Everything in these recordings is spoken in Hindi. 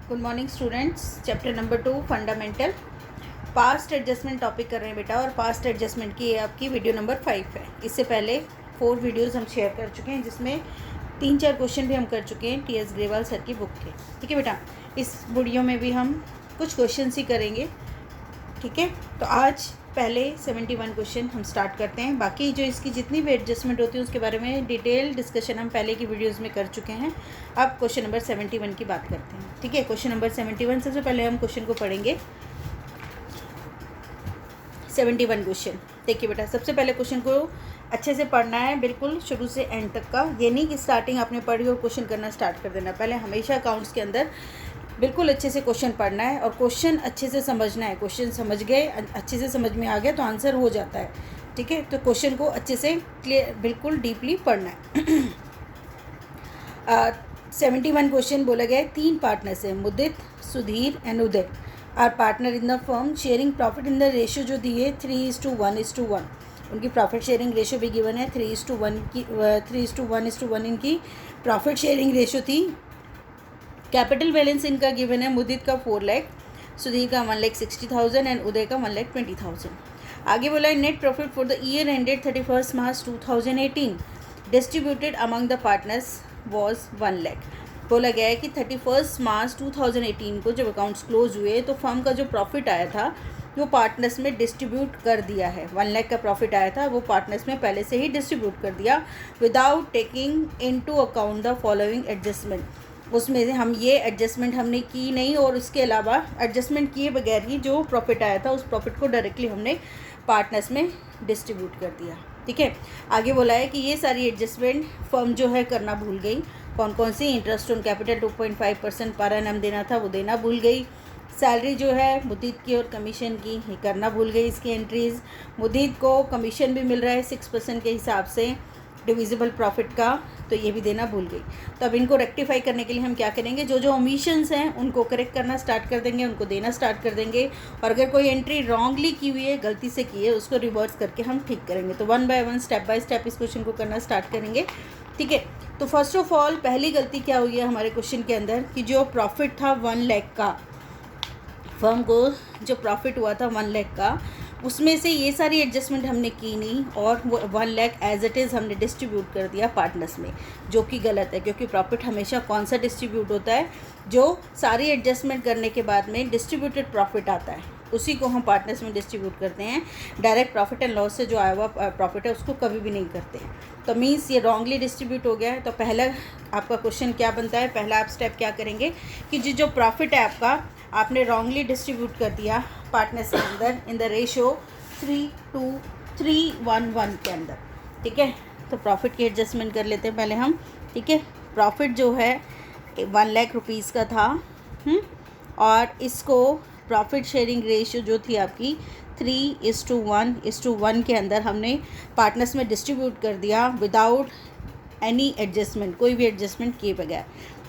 Good morning students. Chapter number 2 fundamental past adjustment topic कर रहे हैं बेटा, और पास्ट एडजस्टमेंट की ये आपकी वीडियो नंबर 5 है। इससे पहले 4 वीडियोस हम शेयर कर चुके हैं, जिसमें 3-4 क्वेश्चन भी हम कर चुके हैं टी एस ग्रेवाल सर की बुक के। ठीक है बेटा, इस वीडियो में भी हम कुछ क्वेश्चन ही करेंगे। ठीक है, तो आज पहले 71 क्वेश्चन हम स्टार्ट करते हैं। बाकी जो इसकी जितनी भी एडजस्टमेंट होती है उसके बारे में डिटेल डिस्कशन हम पहले की वीडियोस में कर चुके हैं। अब क्वेश्चन नंबर 71 की बात करते हैं। ठीक है, क्वेश्चन नंबर 71, सबसे पहले हम क्वेश्चन को पढ़ेंगे। 71 क्वेश्चन देखिए बेटा, सबसे पहले क्वेश्चन को अच्छे से पढ़ना है, बिल्कुल शुरू से एंड तक का। ये नहीं कि स्टार्टिंग आपने पढ़ी और क्वेश्चन करना स्टार्ट कर देना। पहले हमेशा अकाउंट्स के अंदर बिल्कुल अच्छे से क्वेश्चन पढ़ना है और क्वेश्चन अच्छे से समझना है। क्वेश्चन समझ गए, अच्छे से समझ में आ गया तो आंसर हो जाता है। ठीक है, तो क्वेश्चन को अच्छे से क्लियर, बिल्कुल डीपली पढ़ना है। 71 क्वेश्चन बोला गया है। 3 पार्टनर्स हैं, Mudit, Sudhir and Uday are partner in the firm sharing profit in the ratio जो दी है 3:1:1। उनकी प्रॉफिट शेयरिंग रेशियो भी गिवन है 3:1 की। 3:1:1 इनकी प्रॉफिट शेयरिंग रेशियो थी। कैपिटल बैलेंस इनका गिवन है, मुदित का 4 लाख, सुधीर का 1,60,000 एंड उदय का 1,20,000। आगे बोला है net profit for the year ended 31 March 2018 distributed among the partners was 1 lakh. बोला गया है कि 31 मार्च 2018 को जब अकाउंट्स क्लोज हुए तो फर्म का जो प्रॉफिट आया था वो पार्टनर्स में डिस्ट्रीब्यूट कर दिया है। 1 लाख का प्रॉफिट आया था, वो पार्टनर्स में पहले से ही डिस्ट्रीब्यूट कर दिया without taking into account the following adjustment. उसमें से हम ये एडजस्टमेंट हमने की नहीं, और उसके अलावा एडजस्टमेंट किए बगैर ही जो प्रॉफिट आया था उस प्रॉफिट को डायरेक्टली हमने पार्टनर्स में डिस्ट्रीब्यूट कर दिया। ठीक है, आगे बोला है कि ये सारी एडजस्टमेंट फर्म जो है करना भूल गई। कौन कौन सी? Interest on capital 2.5% per annum देना था, वो देना भूल गई। सैलरी जो है मुदीत की और कमीशन की, ये करना भूल गई इसकी एंट्रीज़। मुदीत को कमीशन भी मिल रहा है 6% के हिसाब से डिविजिबल प्रॉफिट का, तो ये भी देना भूल गई। तो अब इनको रेक्टिफाई करने के लिए हम क्या करेंगे, जो जो ओमिशंस हैं उनको करेक्ट करना स्टार्ट कर देंगे, उनको देना स्टार्ट कर देंगे। और अगर कोई एंट्री रॉन्गली की हुई है, गलती से की है, उसको रिवर्स करके हम ठीक करेंगे। तो 1 बाय 1 स्टेप बाय स्टेप इस क्वेश्चन को करना स्टार्ट करेंगे। ठीक है, तो फर्स्ट ऑफ ऑल पहली गलती क्या हुई है हमारे क्वेश्चन के अंदर कि जो प्रॉफिट था 1 लाख का, फर्म को जो प्रॉफिट हुआ था 1 लाख का, उसमें से ये सारी एडजस्टमेंट हमने की नहीं और वो 1 लाख एज इट इज़ हमने डिस्ट्रीब्यूट कर दिया पार्टनर्स में, जो कि गलत है। क्योंकि प्रॉफिट हमेशा कौन सा डिस्ट्रीब्यूट होता है, जो सारी एडजस्टमेंट करने के बाद में डिस्ट्रीब्यूटेड प्रॉफिट आता है, उसी को हम पार्टनर्स में डिस्ट्रीब्यूट करते हैं। डायरेक्ट प्रॉफिट एंड लॉस से जो आया हुआ प्रॉफिट है उसको कभी भी नहीं करते हैं। तो मीन्स ये रॉन्गली डिस्ट्रीब्यूट हो गया है। तो पहला आपका क्वेश्चन क्या बनता है, पहला आप स्टेप क्या करेंगे कि जो प्रॉफिट है आपका, आपने रॉन्गली डिस्ट्रीब्यूट कर दिया पार्टनर्स के अंदर इन द रेशो 3:3:1 के अंदर। ठीक है, तो प्रॉफिट की एडजस्टमेंट कर लेते हैं पहले हम। ठीक है, प्रॉफिट जो है 1 लाख रुपीज़ का था, और इसको प्रॉफिट शेयरिंग रेशियो जो थी आपकी 3:1:1 के अंदर हमने पार्टनर्स में डिस्ट्रीब्यूट कर दिया विदाउट एनी एडजस्टमेंट, कोई भी एडजस्टमेंट किए बगैर।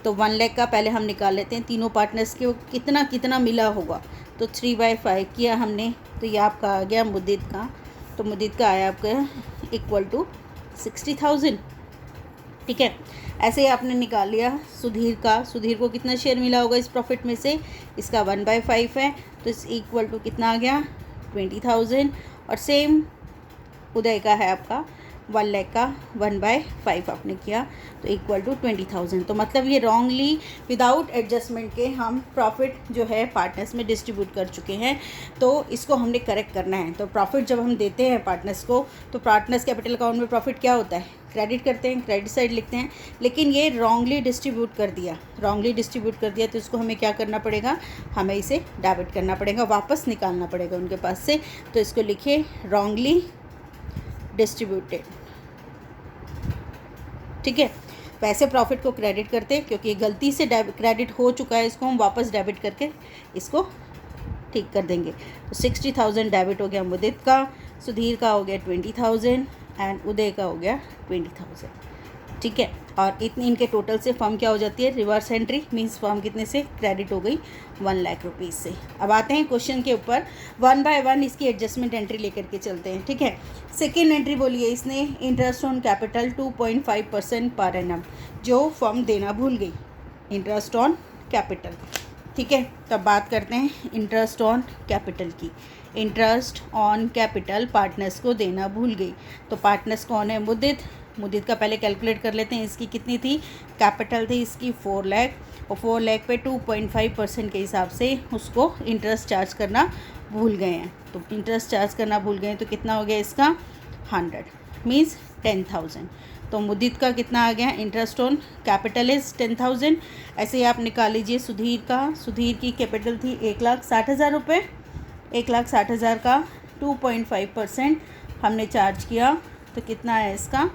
तो 1 लाख का पहले हम निकाल लेते हैं तीनों पार्टनर्स के कितना कितना मिला होगा। तो 3/5 किया हमने, तो ये आपका आ गया मुदीत का। तो मुदीत का आया आपका इक्वल टू 60,000। ठीक है, ऐसे ही आपने निकाल लिया सुधीर का। सुधीर को कितना शेयर मिला होगा इस प्रॉफिट में से, इसका 1/5 है, तो इस इक्वल टू कितना आ गया 20,000। और सेम उदय का है आपका 1 लाख का 1/5 आपने किया, तो इक्वल टू 20,000। तो मतलब ये रॉन्गली विदाउट एडजस्टमेंट के हम प्रॉफिट जो है पार्टनर्स में डिस्ट्रीब्यूट कर चुके हैं, तो इसको हमने करेक्ट करना है। तो प्रॉफिट जब हम देते हैं पार्टनर्स को, तो पार्टनर्स कैपिटल अकाउंट में प्रॉफिट क्या होता है, क्रेडिट करते हैं, क्रेडिट साइड लिखते हैं। लेकिन ये रॉन्गली डिस्ट्रीब्यूट कर दिया, तो इसको हमें क्या करना पड़ेगा, हमें इसे डेबिट करना पड़ेगा, वापस निकालना पड़ेगा उनके पास से। तो इसको लिखिए रॉन्गली डिस्ट्रीब्यूटेड। ठीक है, वैसे प्रॉफिट को क्रेडिट करते, क्योंकि गलती से क्रेडिट हो चुका है, इसको हम वापस डेबिट करके इसको ठीक कर देंगे। तो 60,000 डेबिट हो गया मुदित का, सुधीर का हो गया 20,000 एंड उदय का हो गया 20,000। ठीक है, और इतनी इनके टोटल से फर्म क्या हो जाती है, रिवर्स एंट्री, मींस फर्म कितने से क्रेडिट हो गई 1 लाख रुपीज़ से। अब आते हैं क्वेश्चन के ऊपर, 1 बाय 1 इसकी एडजस्टमेंट एंट्री लेकर के चलते हैं। ठीक है, सेकेंड एंट्री बोली है इसने, interest on capital 2.5% per annum, जो फर्म देना भूल गई, इंटरेस्ट ऑन कैपिटल। ठीक है। तो अब बात करते हैं इंटरेस्ट ऑन कैपिटल की। इंटरेस्ट ऑन कैपिटल पार्टनर्स को देना भूल गई। तो पार्टनर्स कौन है? मुद्दित। मुद्दित का पहले कैलकुलेट कर लेते हैं। इसकी कितनी थी? कैपिटल थी इसकी 4 लाख, और 4 लाख पे 2.5% के हिसाब से उसको इंटरेस्ट चार्ज करना भूल गए हैं। तो इंटरेस्ट चार्ज करना भूल गए हैं तो कितना हो गया इसका? 100 मीन्स 10,000। तो मुद्दित का कितना आ गया? Interest on capital is 10,000। ऐसे ही आप निकाल लीजिए सुधीर का। सुधीर की कैपिटल थी 1,60,000 रुपये। 1,60,000 का 2.5% हमने चार्ज किया तो कितना है इसका?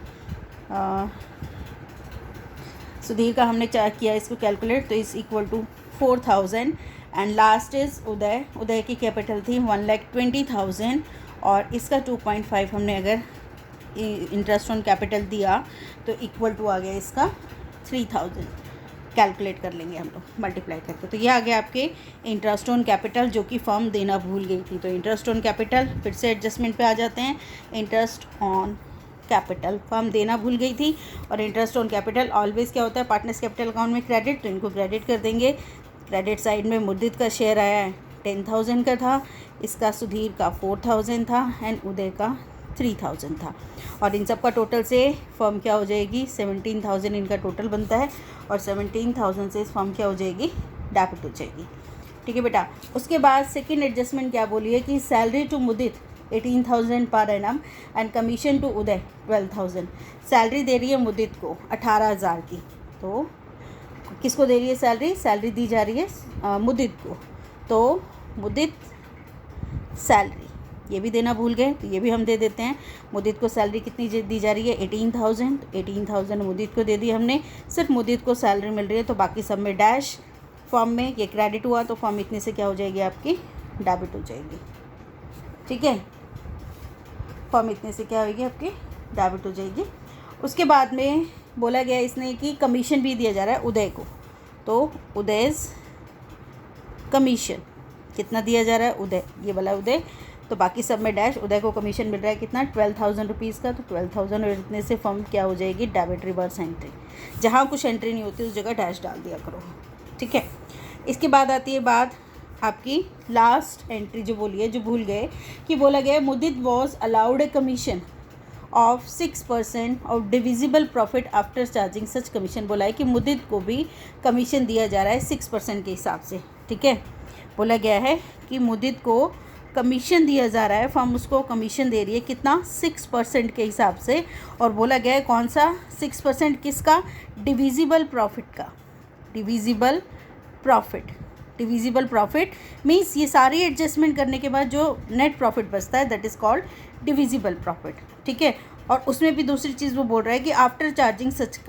सुधीर का हमने चार्ज किया इसको कैलकुलेट, तो is equal to 4,000। And last is Uday. Uday की कैपिटल थी 1,20,000 और इसका 2.5 हमने अगर इंटरेस्ट ऑन कैपिटल दिया तो इक्वल टू आ गया इसका 3,000। कैलकुलेट कर लेंगे हम लोग मल्टीप्लाई करके। तो ये आ गया आपके इंटरेस्ट ऑन कैपिटल जो कि फर्म देना भूल गई थी। तो इंटरेस्ट ऑन कैपिटल फिर से एडजस्टमेंट पे आ जाते हैं। इंटरेस्ट ऑन कैपिटल फर्म देना भूल गई थी, और इंटरेस्ट ऑन कैपिटल ऑलवेज क्या होता है? पार्टनर्स कैपिटल अकाउंट में क्रेडिट, तो इनको क्रेडिट कर देंगे। क्रेडिट साइड में मुद्दित का शेयर आया है 10,000 का था, इसका सुधीर का 4,000 था एंड उदय का 3,000 था। और इन सब का टोटल से फर्म क्या हो जाएगी? 17,000 इनका टोटल बनता है, और 17,000 से इस फर्म क्या हो जाएगी? डेबिट हो जाएगी। ठीक है बेटा। उसके बाद सेकंड एडजस्टमेंट क्या बोली है कि salary to Mudit 18,000 per annum and commission to Uday 12,000। Salary दे रही है मुदित को 18,000 की, तो किसको दे रही है सैलरी? सैलरी दी जा रही है मुदित को। तो मुदित सैलरी ये भी देना भूल गए तो ये भी हम दे देते हैं। मुदित को सैलरी कितनी दी जा रही है? 18,000। 18,000 मुदित को दे दी हमने। सिर्फ मुदित को सैलरी मिल रही है, तो बाकी सब में डैश। फॉर्म में ये क्रेडिट हुआ तो फॉर्म इतने से क्या हो जाएगी? आपकी डेबिट हो जाएगी। ठीक है, फॉर्म इतने से क्या होगी? आपकी डेबिट हो जाएगी। उसके बाद में बोला गया इसने कि कमीशन भी दिया जा रहा है उदय को। तो उदय कमीशन कितना दिया जा रहा है? उदय, ये वाला उदय। तो बाकी सब में डैश। उदय को कमीशन मिल रहा है कितना? 12,000 रुपीज़ का। तो 12,000 और इतने से फर्म क्या हो जाएगी? Debit reverse entry. जहाँ कुछ एंट्री नहीं होती उस जगह डैश डाल दिया करो। ठीक है। इसके बाद आती है बात आपकी लास्ट एंट्री जो बोली है, जो भूल गए कि बोला गया Mudit was allowed a commission of 6% of divisible profit after charging such commission. बोला है कि मुदित को भी कमीशन दिया जा रहा है 6% के हिसाब से। ठीक है, बोला गया है कि मुदित को कमीशन दिया जा रहा है, फर्म उसको कमीशन दे रही है कितना? 6% के हिसाब से। और बोला गया है कौन सा 6%? किसका? डिविजिबल प्रॉफिट का। Divisible profit. Divisible profit means ये सारी एडजस्टमेंट करने के बाद जो नेट प्रॉफिट बचता है that is called divisible profit. ठीक है। और उसमें भी दूसरी चीज़ वो बोल रहा है कि आफ्टर चार्जिंग सच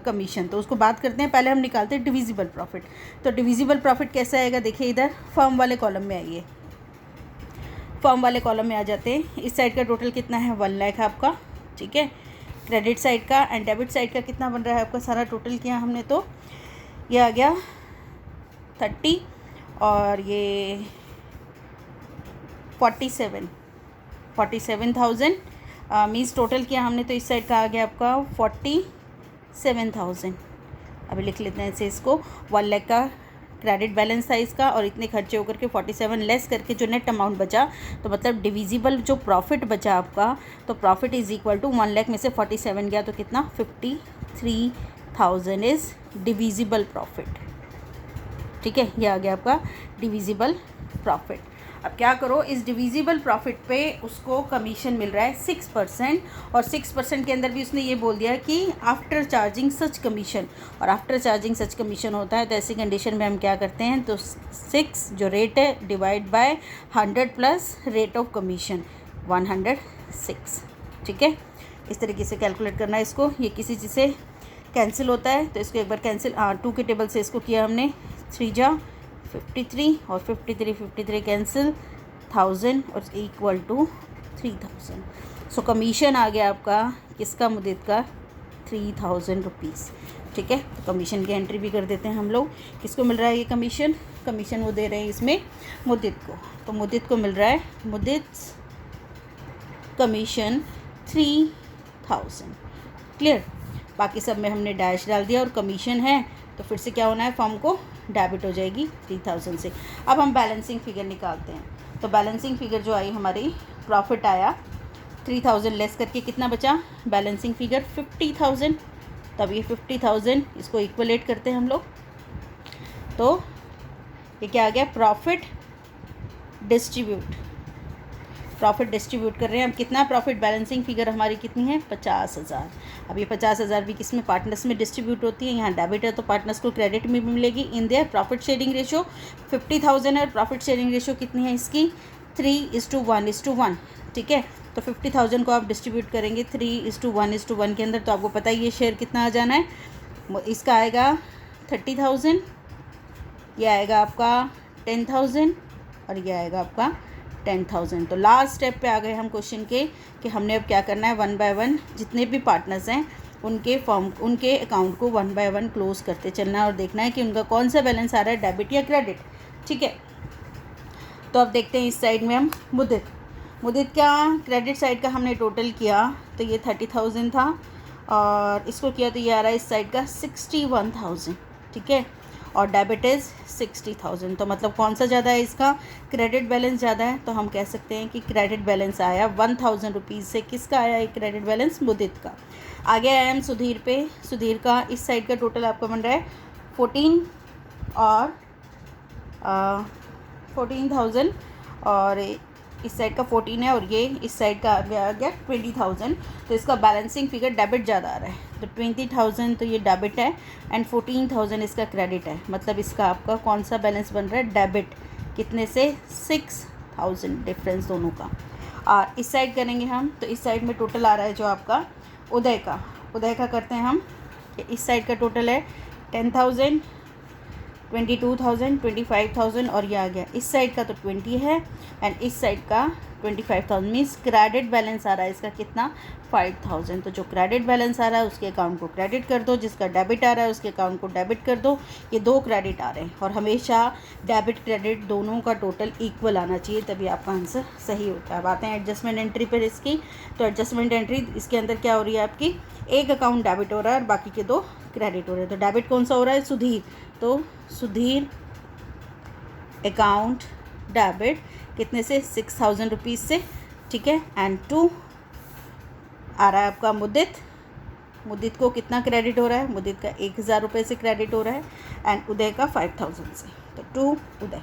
कमीशन। तो उसको बात करते हैं, पहले हम निकालते हैं डिविजिबल प्रॉफिट। तो डिविजिबल प्रॉफिट कैसे आएगा? देखिए इधर फर्म वाले कॉलम में आइए। फर्म वाले कॉलम में आ जाते हैं। इस साइड का टोटल कितना है? 1 लाख आपका। ठीक है। क्रेडिट साइड का एंड डेबिट साइड का कितना बन रहा है आपका? सारा टोटल किया हमने तो ये आ गया 30 और ये 47,000 मीन्स टोटल किया हमने तो इस साइड का आ गया आपका 47,000। अभी लिख लेते हैं इसे, इसको 1 लाख का क्रेडिट बैलेंस था इसका, और इतने खर्चे होकर के 47 लेस करके जो नेट अमाउंट बचा, तो मतलब डिविजिबल जो प्रॉफिट बचा आपका, तो profit is equal to 1 lakh में से 47 गया तो कितना? 53,000 इज़ डिविजिबल प्रॉफिट। ठीक है, ये आ गया आपका डिविजिबल प्रॉफिट। अब क्या करो, इस डिविजिबल प्रॉफिट पे उसको कमीशन मिल रहा है 6%, और 6% के अंदर भी उसने ये बोल दिया कि आफ्टर चार्जिंग सच कमीशन, और आफ्टर चार्जिंग सच कमीशन होता है तो ऐसी कंडीशन में हम क्या करते हैं, तो 6 जो रेट है divide by 100 plus rate of commission 106। ठीक है, इस तरीके से कैलकुलेट करना है इसको। ये किसी चीज़ से कैंसिल होता है तो इसको एक बार कैंसिल 2 के टेबल से इसको किया हमने, 3 जा 53 और 53 कैंसिल 1000 और इक्वल टू 3000। सो कमीशन आ गया आपका किसका? मुदित का 3000 रुपीज़। ठीक है, तो कमीशन की एंट्री भी कर देते हैं हम लोग। किसको मिल रहा है ये कमीशन? कमीशन वो दे रहे हैं इसमें मुदित को, तो मुदित को मिल रहा है मुदित कमीशन 3000। क्लियर? बाकी सब में हमने डैश डाल दिया और कमीशन है तो फिर से क्या होना है, फॉर्म को डेबिट हो जाएगी 3000 से। अब हम बैलेंसिंग फिगर निकालते हैं। तो बैलेंसिंग फिगर जो आई हमारी, प्रॉफिट आया 3000 लेस करके कितना बचा बैलेंसिंग फिगर 50,000। तब ये 50,000 इसको इक्वलेट करते हैं हम लोग, तो ये क्या आ गया, प्रॉफिट डिस्ट्रीब्यूट कर रहे हैं हम। कितना प्रॉफिट, बैलेंसिंग फिगर हमारी कितनी है 50,000। अब ये 50,000 भी किस में, पार्टनर्स में डिस्ट्रीब्यूट होती है। यहाँ डेबिट है तो पार्टनर्स को क्रेडिट में भी मिलेगी। In their profit sharing ratio 50,000 है और प्रॉफिट शेयरिंग रेशो कितनी है इसकी 3:1:1। ठीक है, तो 50,000 को आप डिस्ट्रीब्यूट करेंगे 3:1:1 के अंदर, तो आपको पता ही ये शेयर कितना आ जाना है। इसका आएगा 30,000, ये आएगा आपका 10,000 और ये आएगा आपका 10,000। तो लास्ट स्टेप पे आ गए हम क्वेश्चन के कि हमने अब क्या करना है, 1 बाय 1 जितने भी पार्टनर्स हैं उनके अकाउंट को 1 बाय 1 क्लोज करते चलना है और देखना है कि उनका कौन सा बैलेंस आ रहा है, डेबिट या क्रेडिट। ठीक है, तो अब देखते हैं इस साइड में हम मुद्दत क्या, क्रेडिट साइड का हमने टोटल किया तो ये 30,000 था और इसको किया तो ये आ रहा है इस साइड का 61,000। ठीक है, और डेबिट इज़ 60,000। तो मतलब कौन सा ज़्यादा है, इसका क्रेडिट बैलेंस ज़्यादा है। तो हम कह सकते हैं कि क्रेडिट बैलेंस आया 1,000 रुपीज़ से, किसका आया एक क्रेडिट बैलेंस, मुद्दत का। आगे आया हम सुधीर पे। सुधीर का इस साइड का टोटल आपका बन रहा है 14,000 और इस साइड का 14 है और ये इस साइड का आ गया 20,000। तो इसका बैलेंसिंग फिगर डेबिट ज़्यादा आ रहा है, तो 20,000 तो ये डेबिट है एंड 14,000 इसका क्रेडिट है। मतलब इसका आपका कौन सा बैलेंस बन रहा है, डेबिट। कितने से 6,000 डिफरेंस दोनों का। और इस साइड करेंगे हम तो इस साइड में टोटल आ रहा है जो आपका उदय का करते हैं हम। इस साइड का टोटल है 10,000, 22,000, 25,000 और ये आ गया इस साइड का तो 20 है एंड इस साइड का 25,000। मीन्स क्रेडिट बैलेंस आ रहा है इसका कितना 5,000। तो जो क्रेडिट बैलेंस आ रहा है उसके अकाउंट को क्रेडिट कर दो, जिसका डेबिट आ रहा है उसके अकाउंट को डेबिट कर दो। ये दो क्रेडिट आ रहे हैं और हमेशा डेबिट क्रेडिट दोनों का टोटल इक्वल आना चाहिए, तभी आपका आंसर सही होता है। अब आते हैं एडजस्टमेंट एंट्री पर इसकी। तो एडजस्टमेंट एंट्री इसके अंदर क्या हो रही है आपकी, एक अकाउंट डेबिट हो रहा है और बाकी के दो क्रेडिट हो रहे हैं। तो डेबिट कौन सा हो रहा है, सुधीर। तो सुधीर अकाउंट डेबिट कितने से 6,000 रुपीज़ से। ठीक है, एंड 2 आ रहा है आपका मुद्दत को कितना क्रेडिट हो रहा है, मुद्दत का 1,000 रुपये से क्रेडिट हो रहा है एंड उदय का 5,000 से। तो 2 उदय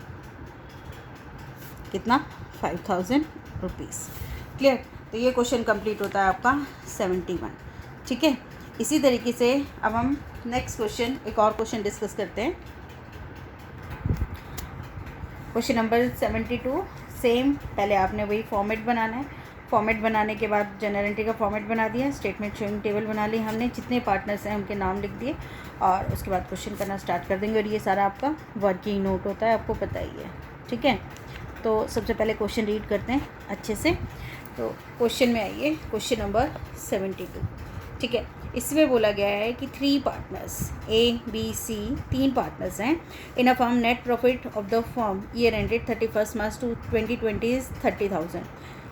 कितना 5,000 रुपीज़। क्लियर। तो ये क्वेश्चन कंप्लीट होता है आपका 71। ठीक है, इसी तरीके से अब हम नेक्स्ट क्वेश्चन, एक और क्वेश्चन डिस्कस करते हैं। Question number 72। सेम, पहले आपने वही फॉर्मेट बनाना है। फॉर्मेट बनाने के बाद जनरल एंट्री का फॉर्मेट बना दिया, स्टेटमेंट शोइंग टेबल बना ली हमने, जितने पार्टनर्स हैं उनके नाम लिख दिए और उसके बाद क्वेश्चन करना स्टार्ट कर देंगे। और ये सारा आपका वर्किंग नोट होता है, आपको पता ही है। ठीक है, तो सबसे पहले क्वेश्चन रीड करते हैं अच्छे से। तो क्वेश्चन में आइए, क्वेश्चन नंबर 72। ठीक है, इसमें बोला गया है कि 3 पार्टनर्स ABC 3 पार्टनर्स हैं in a firm. Net profit of the firm year ended 31 March 2020 is 30,000।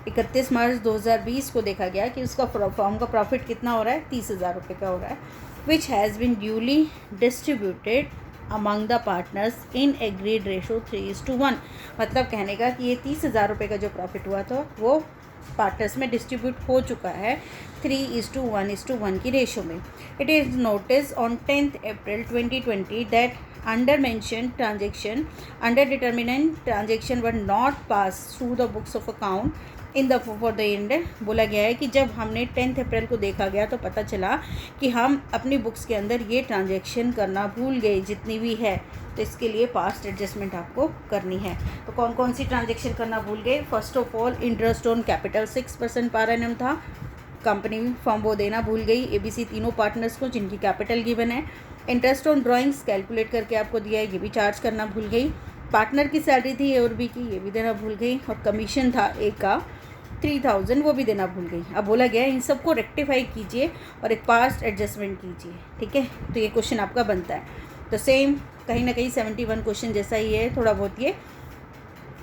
31 March 2020 को देखा गया कि उसका फर्म का प्रॉफिट कितना हो रहा है, 30,000 रुपये का हो रहा है। Which has been duly distributed among the partners in agreed ratio 3:1। मतलब कहने का कि ये 30,000 रुपये का जो प्रॉफिट हुआ था वो पार्टनर्स में डिस्ट्रीब्यूट हो चुका है 3:1:1 की रेशो में। It is notice on 10th April 2020 that under mention transaction under determinant transaction were not pass through the books of account in the for the end. बोला गया है कि जब हमने 10th अप्रैल को देखा गया तो पता चला कि हम अपनी बुक्स के अंदर ये ट्रांजेक्शन करना भूल गए जितनी भी है, तो इसके लिए पास्ट एडजस्टमेंट आपको करनी है। तो कौन कौन सी ट्रांजेक्शन करना भूल गए, first of all interest on capital 6% per annum था, कंपनी फॉर्म वो देना भूल गई ABC तीनों पार्टनर्स को जिनकी कैपिटल गिवन है। इंटरेस्ट ऑन ड्राइंग्स कैलकुलेट करके आपको दिया है, ये भी चार्ज करना भूल गई। पार्टनर की सैलरी थी A और B की, ये भी देना भूल गई। और कमीशन था A का 3,000, वो भी देना भूल गई। अब बोला गया है इन सबको रेक्टिफाई कीजिए और एक पास्ट एडजस्टमेंट कीजिए। ठीक है, तो ये क्वेश्चन आपका बनता है। तो सेम कहीं ना कहीं 71 क्वेश्चन जैसा ही है थोड़ा बहुत ये।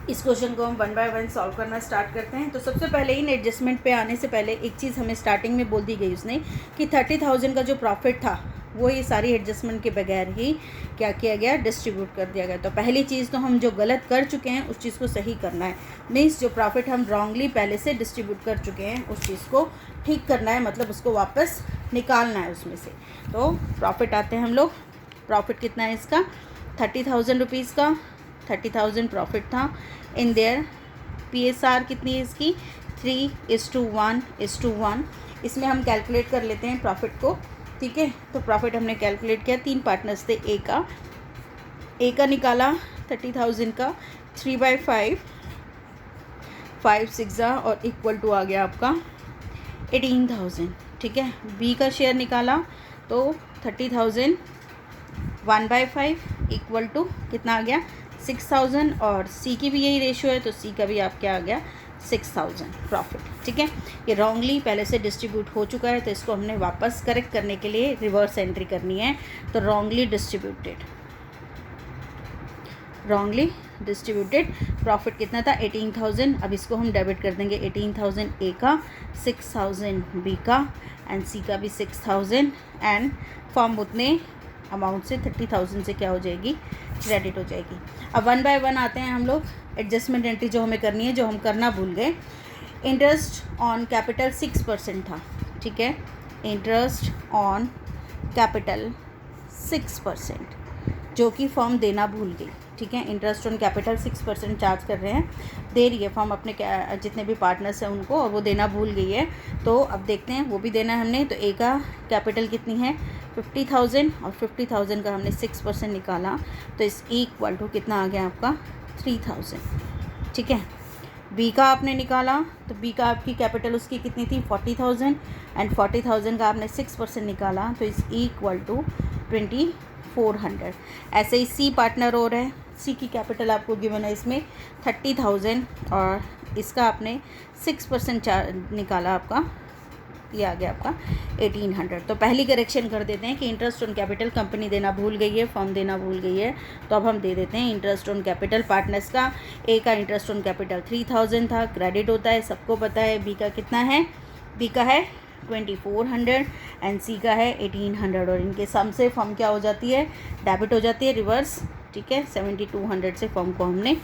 इस क्वेश्चन को हम 1 बाय 1 सॉल्व करना स्टार्ट करते हैं। तो सबसे पहले इन एडजस्टमेंट पे आने से पहले एक चीज़ हमें स्टार्टिंग में बोल दी गई उसने कि 30,000 का जो प्रॉफिट था वो ये सारी एडजस्टमेंट के बगैर ही क्या किया गया, डिस्ट्रीब्यूट कर दिया गया। तो पहली चीज़ तो हम जो गलत कर चुके हैं उस चीज़ को सही करना है, मीन्स जो प्रॉफिट हम रॉन्गली पहले से डिस्ट्रीब्यूट कर चुके हैं उस चीज़ को ठीक करना है, मतलब उसको वापस निकालना है उसमें से। तो प्रॉफिट आते हैं हम लोग, प्रॉफिट कितना है इसका 30,000 रुपीज़ का, 30,000 प्रॉफिट था इन देयर। PSR कितनी है इसकी 3:1:1। इसमें हम कैलकुलेट कर लेते हैं प्रॉफिट को, ठीक है। तो प्रॉफिट हमने कैलकुलेट किया, 3 पार्टनर्स थे, ए का निकाला 30,000 का 3/5, 5 6 और इक्वल टू आ गया आपका 18,000, ठीक है। बी का शेयर निकाला तो 30,000 1/5 इक्वल टू कितना आ गया 6,000, और सी की भी यही रेशियो है तो सी का भी आप क्या आ गया 6,000 प्रॉफिट, ठीक है। ये रॉन्गली पहले से डिस्ट्रीब्यूट हो चुका है तो इसको हमने वापस करेक्ट करने के लिए रिवर्स एंट्री करनी है। तो रॉन्गली डिस्ट्रीब्यूटेड प्रॉफिट कितना था 18,000। अब इसको हम डेबिट कर देंगे 18,000 ए का, 6,000 बी का एंड सी का भी 6,000, एंड फॉर्म उतने अमाउंट से 30,000 से क्या हो जाएगी, क्रेडिट हो जाएगी। अब 1 बाय 1 आते हैं हम लोग, एडजस्टमेंट एंट्री जो हमें करनी है, जो हम करना भूल गए। इंटरेस्ट ऑन कैपिटल 6% था, ठीक है। इंटरेस्ट ऑन कैपिटल 6% जो कि फर्म देना भूल गई, ठीक है। इंटरेस्ट ऑन कैपिटल 6% चार्ज कर रहे हैं, दे रही है फर्म अपने जितने भी पार्टनर्स हैं उनको, और वो देना भूल गई है। तो अब देखते हैं वो भी देना है हमने। तो ए का कैपिटल कितनी है 50,000, और 50,000 का हमने 6% निकाला तो इस इक्वल टू कितना आ गया आपका 3,000, ठीक है। बी का आपने निकाला तो बी का आपकी कैपिटल उसकी कितनी थी 40,000, एंड 40,000 का आपने 6% निकाला तो इस इक्वल टू 2,400। ऐसे ही सी पार्टनर हो रहा है, सी की कैपिटल आपको गिवन है इसमें 30,000, और इसका आपने 6% निकाला, आपका ये आ गया आपका 1,800। तो पहली करेक्शन कर देते हैं कि इंटरेस्ट ऑन कैपिटल कंपनी देना भूल गई है, फर्म देना भूल गई है, तो अब हम दे देते हैं इंटरेस्ट ऑन कैपिटल पार्टनर्स का। ए का इंटरेस्ट ऑन कैपिटल 3,000 था, क्रेडिट होता है, सबको पता है। बी का कितना है, बी का है 2,400 एंड सी का है 1,800, और इनके सम से फर्म क्या हो जाती है, डेबिट हो जाती है रिवर्स, ठीक है। 7,200 से फर्म को हमने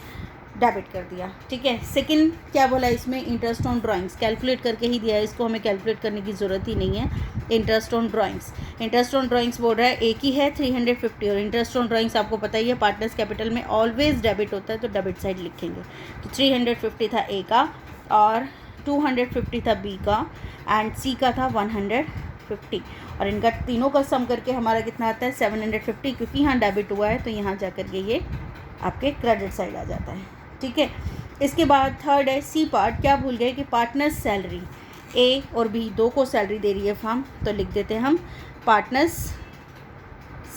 डेबिट कर दिया, ठीक है। सेकंड क्या बोला इसमें, इंटरेस्ट ऑन ड्राइंग्स कैलकुलेट करके ही दिया है, इसको हमें कैलकुलेट करने की ज़रूरत ही नहीं है। इंटरेस्ट ऑन ड्राइंग्स बोल रहा है एक ही है 350, और इंटरेस्ट ऑन ड्राइंग्स आपको पता ही है पार्टनर्स कैपिटल में ऑलवेज डेबिट होता है, तो डेबिट साइड लिखेंगे। तो 350 था ए का, और 250 था बी का, एंड सी का था 150, और इनका तीनों का सम करके हमारा कितना आता है 750, क्योंकि यहाँ डेबिट हुआ है तो यहाँ जा कर के ये आपके क्रेडिट साइड आ जाता है, ठीक है। इसके बाद थर्ड है सी पार्ट, क्या भूल गए कि पार्टनर्स सैलरी, ए और बी दो को सैलरी दे रही है फर्म, तो लिख देते हैं हम पार्टनर्स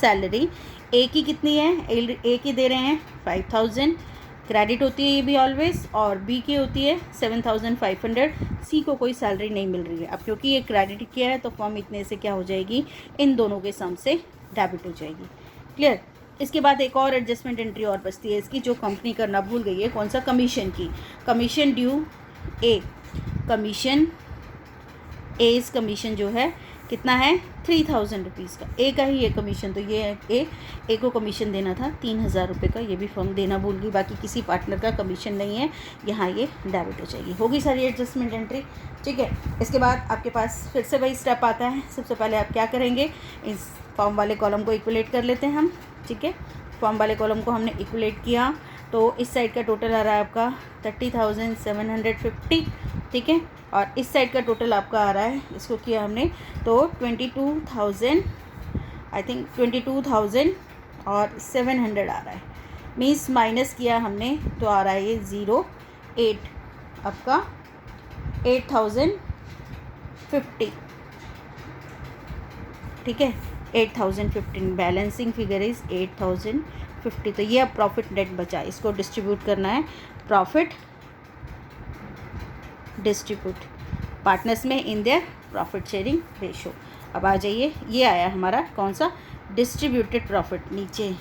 सैलरी। ए की कितनी है, ए की दे रहे हैं 5,000, क्रेडिट होती है ये भी ऑलवेज, और बी की होती है 7,500। सी को कोई सैलरी नहीं मिल रही है, अब क्योंकि ये क्रेडिट किया है तो फर्म इतने से क्या हो जाएगी, इन दोनों के सम से डेबिट हो जाएगी, क्लियर। इसके बाद एक और एडजस्टमेंट एंट्री और बचती है इसकी, जो कंपनी करना भूल गई है, कौन सा, कमीशन की। कमीशन ड्यू ए, कमीशन एज कमीशन जो है कितना है 3,000 रुपीज़ का, ए का ही ये कमीशन, तो ये ए को कमीशन देना था 3,000 रुपये का, ये भी फर्म देना भूल गई, बाकी किसी पार्टनर का कमीशन नहीं है, यहाँ ये डेबिट हो जाएगी। होगी सारी एडजस्टमेंट एंट्री, ठीक है। इसके बाद आपके पास फिर से वही स्टेप आता है। सबसे पहले आप क्या करेंगे, इस फॉर्म वाले कॉलम को इक्वलेट कर लेते हैं हम, ठीक है। फॉर्म वाले कॉलम को हमने इक्वलेट किया तो इस साइड का टोटल आ रहा है आपका 30,750, ठीक है, और इस साइड का टोटल आपका आ रहा है, इसको किया हमने तो 22,000, आई थिंक 22,000 और 700 आ रहा है, मीन्स माइनस किया हमने तो आ रहा है ये 0.8 आपका 8,050, ठीक है, 8,015, बैलेंसिंग फिगर इज़ 8,050। तो ये अब प्रॉफिट नेट बचा, इसको डिस्ट्रीब्यूट करना है, प्रॉफिट डिस्ट्रीब्यूट पार्टनर्स में in their profit sharing ratio. अब आ जाइए, ये आया हमारा कौन सा, डिस्ट्रीब्यूटेड प्रॉफिट, नीचे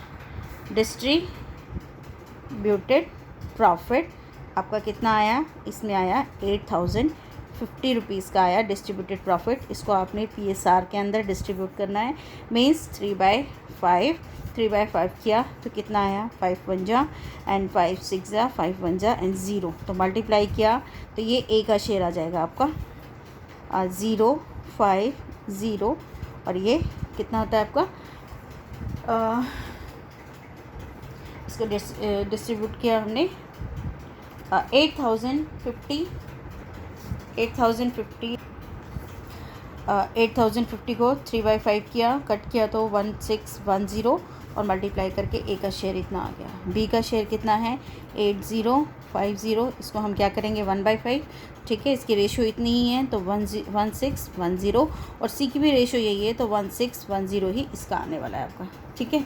डिस्ट्रीब्यूटेड प्रॉफिट आपका कितना आया, इसमें आया ₹50 का आया डिस्ट्रीब्यूटेड प्रॉफिट। इसको आपने PSR के अंदर डिस्ट्रीब्यूट करना है, मीन्स 3/5 किया तो कितना आया 5 1 जा एंड 5 6 जा 5 1 जा एंड 0, तो मल्टीप्लाई किया तो ये A का शेयर आ जाएगा आपका 0 5 0 और ये कितना होता है आपका इसको डिस्ट्रीब्यूट किया हमने 8050 को 3/5 किया, कट किया तो 1610 और मल्टीप्लाई करके A का शेयर इतना आ गया। B का शेयर कितना है 8050, इसको हम क्या करेंगे 1/5, ठीक है, इसकी रेशो इतनी ही है तो 1610 और C की भी रेशो यही है तो 1610 ही इसका आने वाला है आपका, ठीक है।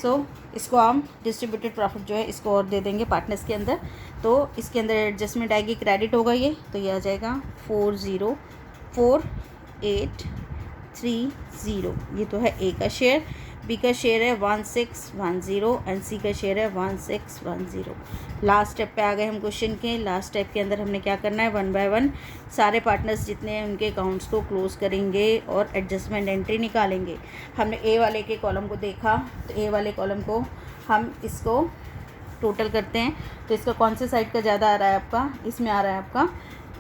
सो इसको हम डिस्ट्रीब्यूटेड प्रॉफिट जो है इसको और दे देंगे पार्टनर्स के अंदर, तो इसके अंदर एडजस्टमेंट आएगी, क्रेडिट होगा ये, तो ये आ जाएगा 40830, ये तो है A का शेयर। B का शेयर है 1610 एंड C का शेयर है 1610। लास्ट स्टेप पे आ गए हम क्वेश्चन के। लास्ट स्टेप के अंदर हमने क्या करना है 1 बाय 1 सारे पार्टनर्स जितने हैं उनके अकाउंट्स को क्लोज करेंगे और एडजस्टमेंट एंट्री निकालेंगे। हमने A वाले के कॉलम को देखा तो A वाले कॉलम को हम इसको टोटल करते हैं, तो इसका कौन से साइड का ज़्यादा आ रहा है आपका, इसमें आ रहा है आपका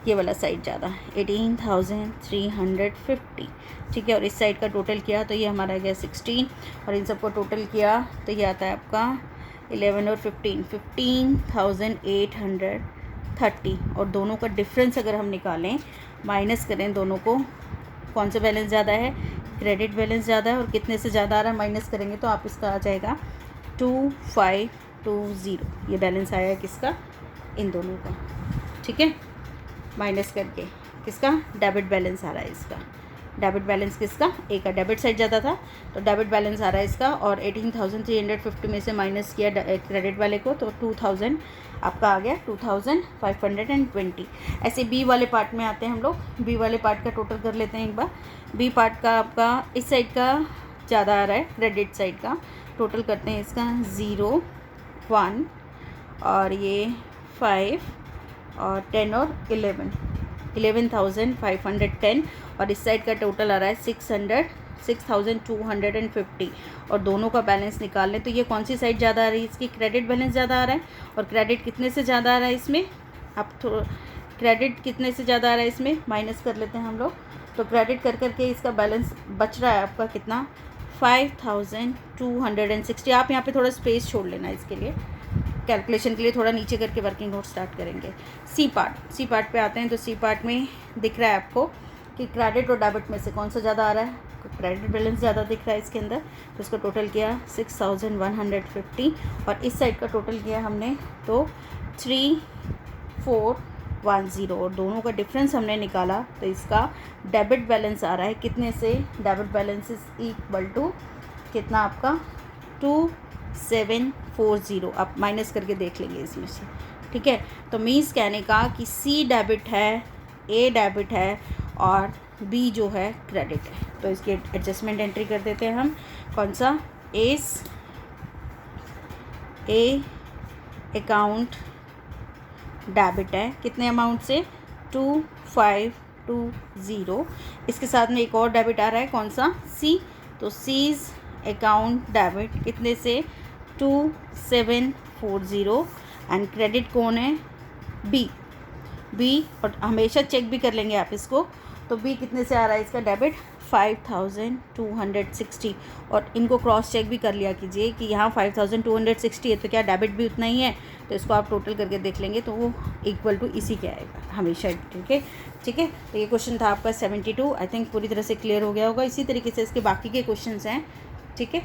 ये वाला साइड ज़्यादा 18,350, ठीक है। और इस साइड का टोटल किया तो ये हमारा गया 16 और इन सबको टोटल किया तो ये आता है आपका 11 और 15,830 और दोनों का डिफरेंस अगर हम निकालें माइनस करें दोनों को, कौन सा बैलेंस ज़्यादा है, क्रेडिट बैलेंस ज़्यादा है और कितने से ज़्यादा आ रहा है माइनस करेंगे तो आप इसका आ जाएगा 2520, ये बैलेंस आया है किसका, इन दोनों का, ठीक है। माइनस करके किसका डेबिट बैलेंस आ रहा है इसका, डेबिट बैलेंस किसका A का, डेबिट साइड ज़्यादा था तो डेबिट बैलेंस आ रहा है इसका, और 18,350 में से माइनस किया क्रेडिट वाले को तो 2000 आपका आ गया 2520। ऐसे B वाले पार्ट में आते हैं हम लोग, B वाले पार्ट का टोटल कर लेते हैं एक बार। B पार्ट का आपका इस साइड का ज़्यादा आ रहा है, क्रेडिट साइड का, टोटल करते हैं इसका 0 1 और ये 5 और 10 और 11,510 और इस साइड का टोटल आ रहा है 6,250 और दोनों का बैलेंस निकाल लें तो ये कौन सी साइड ज़्यादा आ रही है, इसकी क्रेडिट बैलेंस ज़्यादा आ रहा है। और क्रेडिट कितने से ज़्यादा आ रहा है इसमें, आप क्रेडिट कितने से ज़्यादा आ रहा है इसमें माइनस कर लेते हैं हम लोग, तो क्रेडिट कर करके इसका बैलेंस बच रहा है आपका कितना 5,260। आप यहाँ पे थोड़ा स्पेस छोड़ लेना इसके लिए, कैलकुलेशन के लिए थोड़ा नीचे करके वर्किंग नोट स्टार्ट करेंगे। सी पार्ट पे आते हैं तो सी पार्ट में दिख रहा है आपको कि क्रेडिट और डेबिट में से कौन सा ज़्यादा आ रहा है, क्रेडिट बैलेंस ज़्यादा दिख रहा है इसके अंदर, तो इसका टोटल किया 6,150 और इस साइड का टोटल किया हमने तो 3,410 और दोनों का डिफरेंस हमने निकाला तो इसका डेबिट बैलेंस आ रहा है कितने से, debit balance is equal to कितना आपका 2740, आप माइनस करके देख लेंगे इसमें से, ठीक है। तो मीन्स कहने का कि C डेबिट है, A डेबिट है और B जो है क्रेडिट है, तो इसकी एडजस्टमेंट एंट्री कर देते हैं हम, कौन सा A अकाउंट डेबिट है कितने अमाउंट से 2520, इसके साथ में एक और डेबिट आ रहा है कौन सा C, तो C's अकाउंट डेबिट कितने से 2740 एंड क्रेडिट कौन है B और हमेशा चेक भी कर लेंगे आप इसको, तो B कितने से आ रहा है इसका डेबिट 5,260 और इनको क्रॉस चेक भी कर लिया कीजिए कि यहाँ 5,260 है तो क्या डेबिट भी उतना ही है, तो इसको आप टोटल करके देख लेंगे तो वो इक्वल टू इसी के आएगा हमेशा, ठीक है। तो ये क्वेश्चन था आपका 72, आई थिंक पूरी तरह से क्लियर हो गया होगा। इसी तरीके से इसके बाकी के क्वेश्चंस हैं, ठीक है।